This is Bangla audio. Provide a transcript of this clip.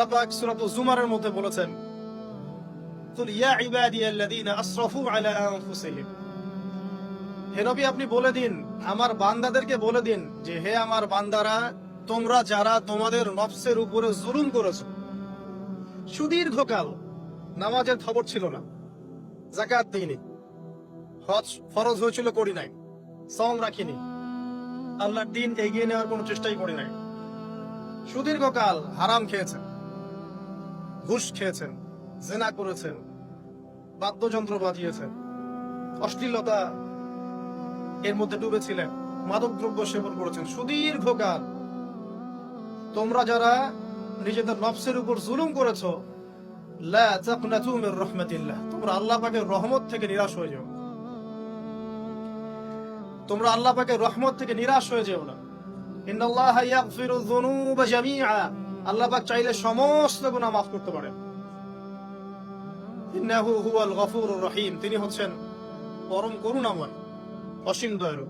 আল্লাহ পাক সূরাতুজ জুমারের মধ্যে বলেছেন, কুল ইয়া ইবাদিয়াল্লাযীনা আসরাফু আলা আনফুসিহিম, হে নবী আপনি বলে দিন, আমার বান্দাদেরকে বলে দিন যে হে আমার বান্দারা, তোমরা যারা তোমাদের নফসের উপরে জুলুম করেছো, সুদীর্ঘকাল নামাজের খবর ছিল না, যাকাত দিইনি, হজ ফরজ হয়েছিল করি নাই, সওম রাখিনি, আল্লাহর দিন এগিয়ে নেওয়ার কোনো চেষ্টাই করি নাই, সুদীর্ঘকাল হারাম খেয়েছেন, ঘুষ খেয়েছেন, জেনা করেছেন, বাদ্যযন্ত্র বাজিয়েছেন, অশ্লীলতা এর মধ্যে ডুবেছিলেন, মাদকদ্রব্য সেবন করেছেন, সুদীর্ঘকাল তোমরা যারা নিজেদের নফসের উপর জুলুম করেছো, লা তাকনাতু মির রাহমাতিল্লাহ, তোমরা আল্লাহ পাকের রহমত থেকে নিরাশ হয়ে যাও, তোমরা আল্লাহ পাকের রহমত থেকে নিরাশ হয়ে যেও না। ইন্নাল্লাহা ইয়াগফিরুয যুনুবা জামিআ, আল্লাহ পাক চাইলে সমস্ত গুনাহ মাফ করতে পারেন। ইন্নাহু হুয়াল গফুরুর রহিম, তিনি হচ্ছেন পরম করুণাময়, অসীম দয়ালু।